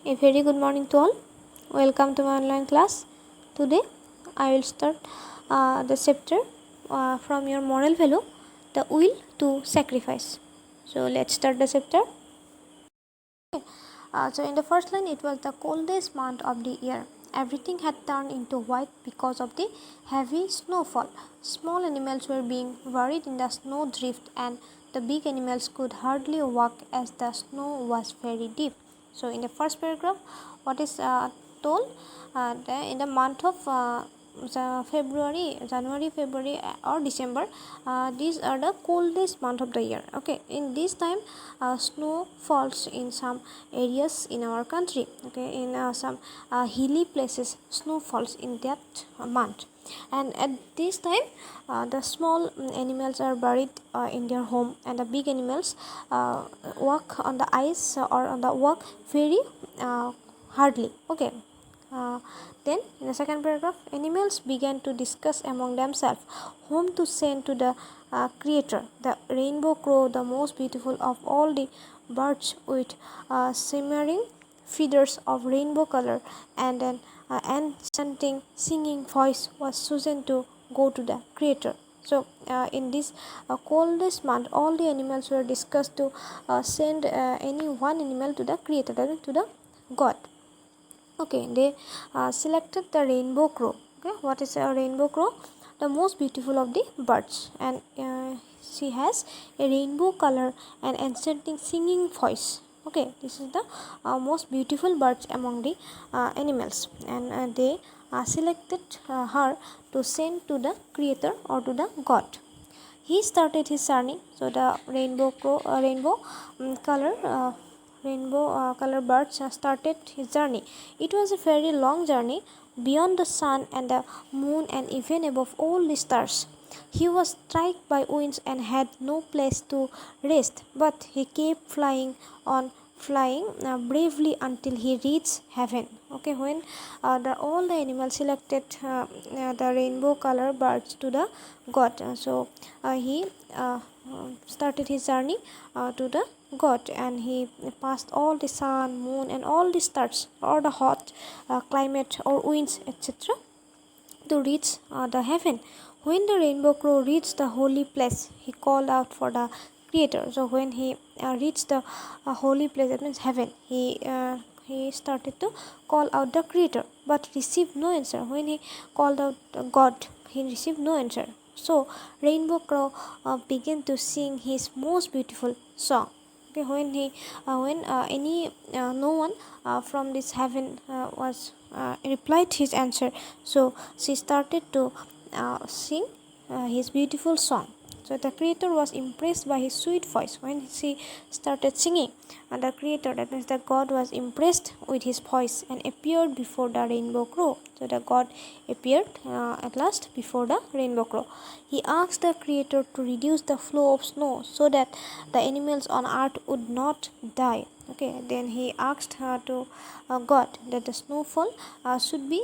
A very good morning to all. Welcome to my online class. Today I will start the chapter from your moral value, the will to sacrifice. So let's start the chapter. So in the first line, it was the coldest month of the year. Everything had turned into white because of the heavy snowfall. Small animals were being buried in the snow drift, and the big animals could hardly walk as the snow was very deep. So in the first paragraph, what is told in the month of January, February, or December. These are the coldest month of the year. Okay, in this time, snow falls in some areas in our country. Okay, in some hilly places, snow falls in that month. And at this time, the small animals are buried in their home, and the big animals walk on the ice or on the walk very hardly. Okay. Then in the second paragraph, animals began to discuss among themselves whom to send to the creator. The rainbow crow, the most beautiful of all the birds, with shimmering feathers of rainbow color and an enchanting singing voice, was chosen to go to the creator. So in this coldest month, all the animals were discussed to send any one animal to the creator, that is to the god. Okay, they selected the rainbow crow. Okay, what is a rainbow crow? The most beautiful of the birds, and she has a rainbow color and enchanting singing voice. Okay, this is the most beautiful birds among the animals, and they selected her to send to the creator or to the god. He started his journey. So the rainbow color birds started his journey. It was a very long journey beyond the sun and the moon and even above all the stars. He was struck by winds and had no place to rest, but he kept flying bravely until he reached heaven. Okay, when all the animals selected the rainbow color birds to the god, he started his journey to the god, and he passed all the sun, moon, and all the stars, or the hot climate or winds, etc., to reach the heaven. When the rainbow crow reached the holy place, he called out for the creator. So when he reached the holy place, that means heaven, he started to call out the creator, but received no answer. When he called out god, he received no answer. So rainbow crow began to sing his most beautiful song. Okay, when any no one from this heaven was replied his answer, so she started to sing his beautiful song. So the creator was impressed by his sweet voice. When she started singing, and the creator, that means the god, was impressed with his voice and appeared before the rainbow crow. So the god appeared at last before the rainbow crow. He asked the creator to reduce the flow of snow so that the animals on earth would not die. Okay, then he asked to god that the snowfall should be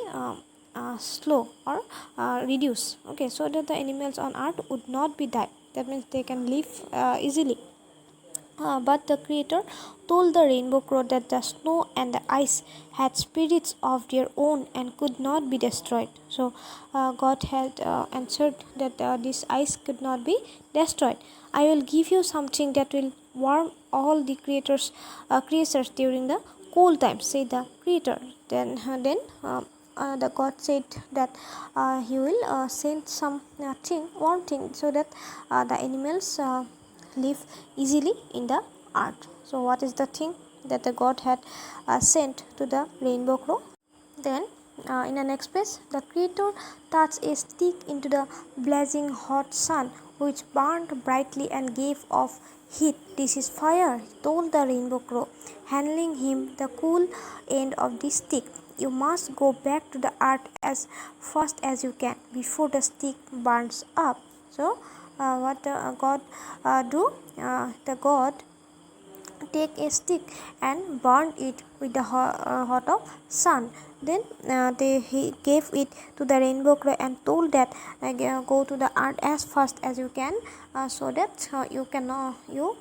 slow or reduce. Okay, so that the animals on earth would not be die, that means they can live easily. But the creator told the rainbow crow that the snow and the ice had spirits of their own and could not be destroyed. So god had answered that this ice could not be destroyed. I will give you something that will warm all the creatures during the cold times, said the creator. Then the god said that he will send some warm thing, so that the animals live easily in the earth. So what is the thing that the god had sent to the rainbow crow? Then in the next page, the creator touched a stick into the blazing hot sun, which burned brightly and gave off heat. This is fire, told the rainbow crow, handing him the cool end of the stick. You must go back to the earth as fast as you can before the stick burns up. So what the god do? The god take a stick and burn it with the hot of sun. Then he gave it to the rainbow crow and told that go to the earth as fast as you can, so that you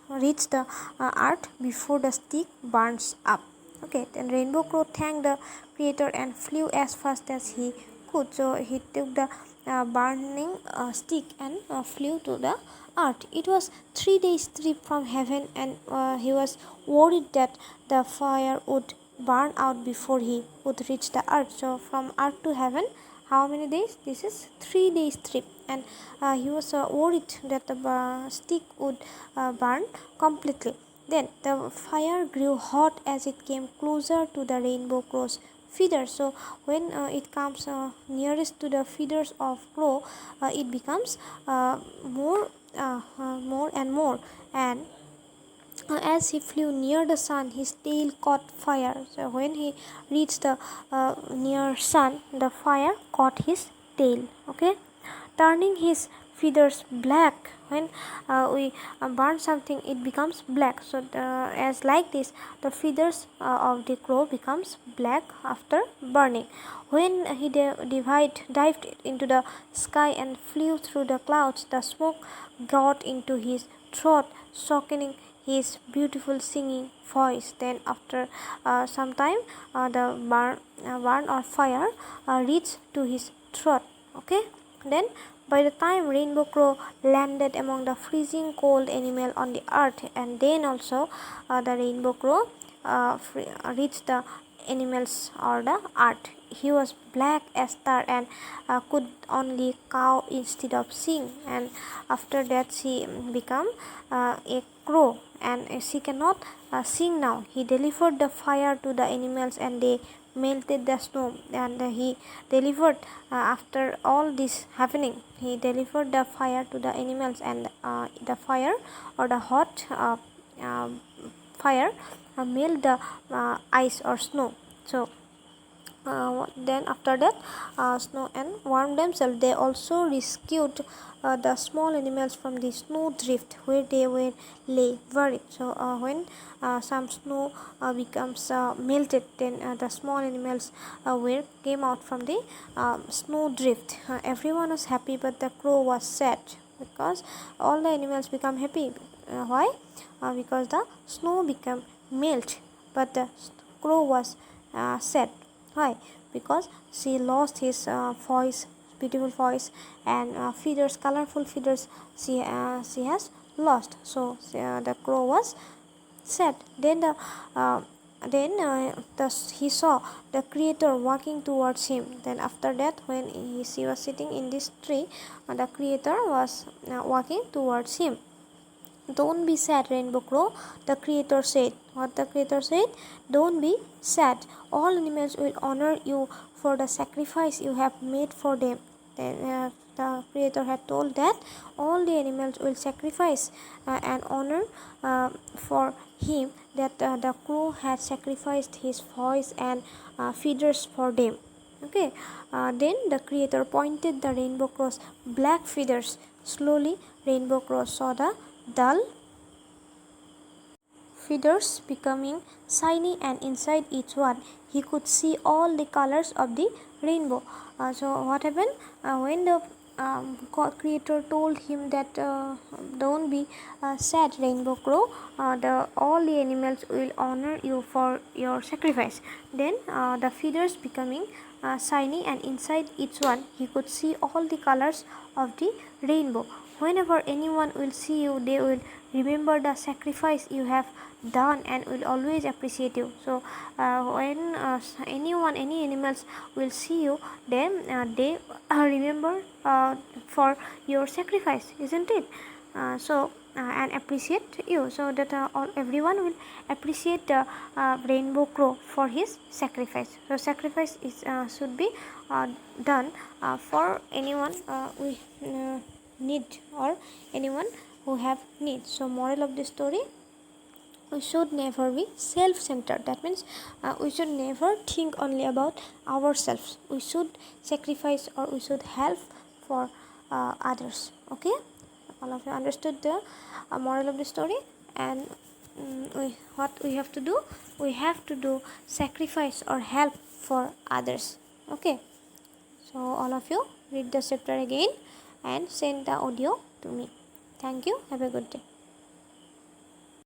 reach the earth before the stick burns up. Okay, then Rainbow Crow thanked the creator and flew as fast as he could. So he took the burning stick and flew to the earth. It was 3 days trip from heaven, and he was worried that the fire would burn out before he would reach the earth. So from earth to heaven, how many days? This is 3 days trip, and he was worried that the stick would burn completely. Then the fire grew hot as it came closer to the Rainbow Crow's feathers. So when it comes nearest to the feathers of crow, it becomes more and more. And as he flew near the sun, his tail caught fire. So when he reached the near sun, the fire caught his tail. Okay, turning his feathers black. When we burn something, it becomes black. So as like this, the feathers of the crow becomes black after burning. When he dived into the sky and flew through the clouds, the smoke got into his throat, softening his beautiful singing voice. Then after some time, the burn or fire reached to his throat. Okay, then by the time Rainbow Crow landed among the freezing cold animal on the earth, and then also the Rainbow Crow reached the animals or the earth. He was black as tar and could only caw instead of sing. And after that, she became a crow, and she cannot sing now. He delivered the fire to the animals, and they melted the snow. And he delivered after all this happening, he delivered the fire to the animals, and the fire or the hot fire melt the ice or snow. So then after that, snow and warm themselves. They also rescued the small animals from the snow drift where they were lay buried. So when some snow becomes melted, then the small animals were came out from the snow drift. Everyone was happy, but the crow was sad because all the animals become happy. Why? Because the snow became melt, but the crow was sad. Why? Because she lost his voice, beautiful voice, and feathers, colorful feathers. She has lost. So the crow was sad. Then he saw the creator walking towards him. Then after that, when she was sitting in this tree, the creator was walking towards him. Don't be sad, Rainbow Crow, the creator said. What the creator said? Don't be sad. All animals will honor you for the sacrifice you have made for them. Then the creator had told that all the animals will sacrifice and honor for him, that the crow had sacrificed his voice and feathers for them. Okay, then the creator pointed the Rainbow Crow's black feathers. Slowly, Rainbow Crow saw the dull feathers becoming shiny, and inside each one he could see all the colors of the rainbow. So what happened when the creator told him that don't be sad, Rainbow Crow, all the animals will honor you for your sacrifice. Then the feathers becoming shiny, and inside each one he could see all the colors of the rainbow. Whenever anyone will see you, they will remember the sacrifice you have done and will always appreciate you. So when any animals will see you, then they remember for your sacrifice, isn't it? And appreciate you, so that everyone will appreciate the Rainbow Crow for his sacrifice. So sacrifice is should be done for anyone we need, or anyone who have need. So moral of the story: we should never be self-centered. That means we should never think only about ourselves. We should sacrifice, or we should help for others. Okay, all of you understood the moral of the story. And what we have to do? We have to do sacrifice or help for others. Okay, so all of you read the chapter again and send the audio to me. Thank you. Have a good day.